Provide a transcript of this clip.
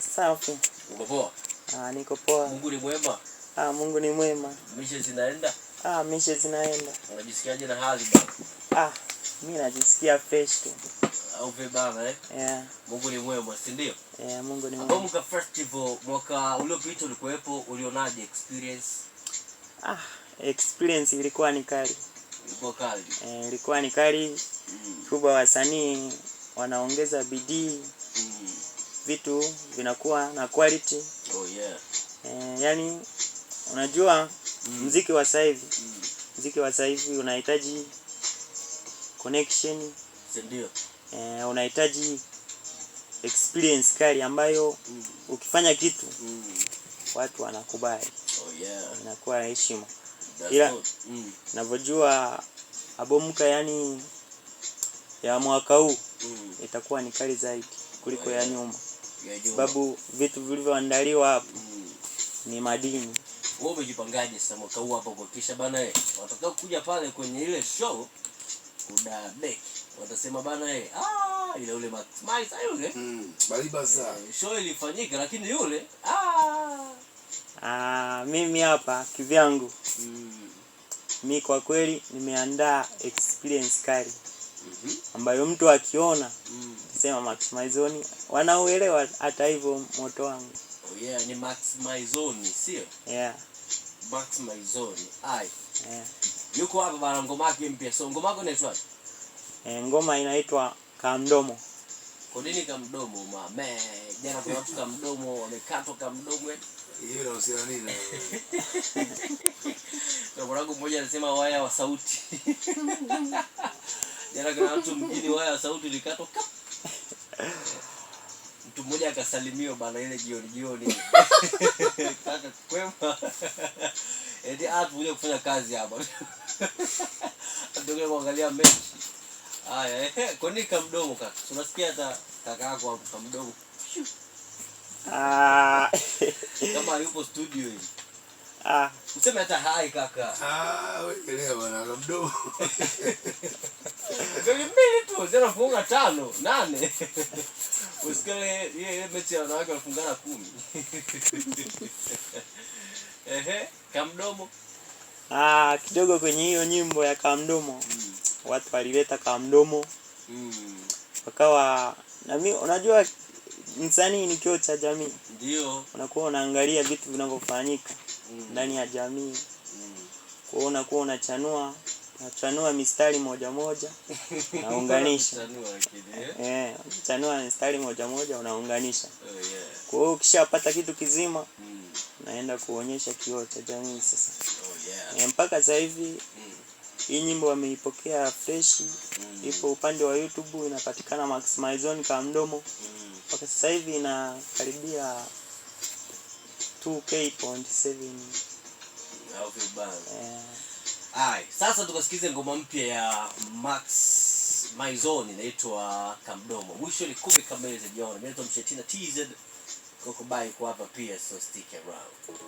Safi. Uko poa? Niko poa. Mungu ni mwema? Mungu ni mwema. Mishe zinaenda? Mishe zinaenda. Unajisikiaje na hali bana? Mimi najisikia fresh tu. Au vipi bana Yeah. Mungu ni mwema, si ndio? Yeah, Mungu ni mwema. Agomuka Festival mwaka uliopita ulikuwepo, ulionaje experience? Experience ilikuwa ni kali. Ilikuwa kali. Ilikuwa ni kali. Kubwa wasanii wanaongeza bidii. Vitu vinakuwa na quality. Oh yeah. Yani unajua muziki wa sasa hivi. Muziki wa sasa hivi unahitaji connection. Ndio. Unahitaji experience kali ambayo ukifanya kitu watu wanakubali. Oh yeah. Inakuwa heshima. Ila ninavyojua Agomuka yani ya mwaka huu itakuwa ni kali zaidi kuliko ya nyuma. Sababu vitu vilivyoandaliwa hapo ni madini. Wewe umejipangaje sasa mwaka huu hapo kuhakikisha bana watakao kuja pale kwenye ile show kuda back watasema bana ile ule Maximize yule balibaza show ilifanyika lakini yule mimi hapa kivyangu mimi kwa kweli nimeandaa experience kali ambayo mtu akiona sema Maximize wanaoelewa hata hivyo moto wangu. Oh yeah, ni Maximize sio? Yeah. Maximize. Yeah. Yuko hapa bana, ngoma yake mpya. So ngoma yako inaitwa? Ngoma inaitwa Kamdomo. Kwa nini Kamdomo mama? Jana kuna watu Kamdomo wamekatwa Kamdomo. Hiyo inahusiana nini? Kwa mwanangu mmoja anasema waya wa sauti. Jana kuna watu mjini waya wa sauti likatwa. Mtu mmoja akasalimiwa bana ile jioni. Kaka kwema. Uje kufanya kazi hapa. Ndio kuangalia mechi. Kwa nini Kamdomo kaka? Unasikia hata kaka yako hapo Kamdomo. Kama yupo studio hivi. Useme hata hai kaka. Wewe leo bwana Kamdomo. Goli mbili tu, zero funga 5, 8. Usikale yeye mechi ya wanawake walifungana 10. Kamdomo. Kidogo kwenye hiyo nyimbo ya Kamdomo. Watu walileta Kamdomo. Wakawa na mimi unajua msanii ni kioo cha jamii. Ndio. Unakuwa unaangalia vitu vinavyofanyika ndani ya jamii. Kwa hiyo unakuwa unachanua mistari moja unaunganisha. Chanua mistari moja unaunganisha. Kwa hiyo ukishapata kitu kizima naenda kuonyesha kioo cha jamii sasa. Mpaka sasa hivi hii nyimbo wameipokea fresh, ipo upande wa YouTube inapatikana Maximize Kamdomo. Mpaka sasa hivi inakaribia 2K.7. Au vibaya. Sasa tukasikize ngoma mpya ya Maximize inaitwa Kamdomo. Mwisho ni 10 kamili za jioni. Mimi naitwa Mshetina TZ. Kokobai kwa hapa pia, so stick around.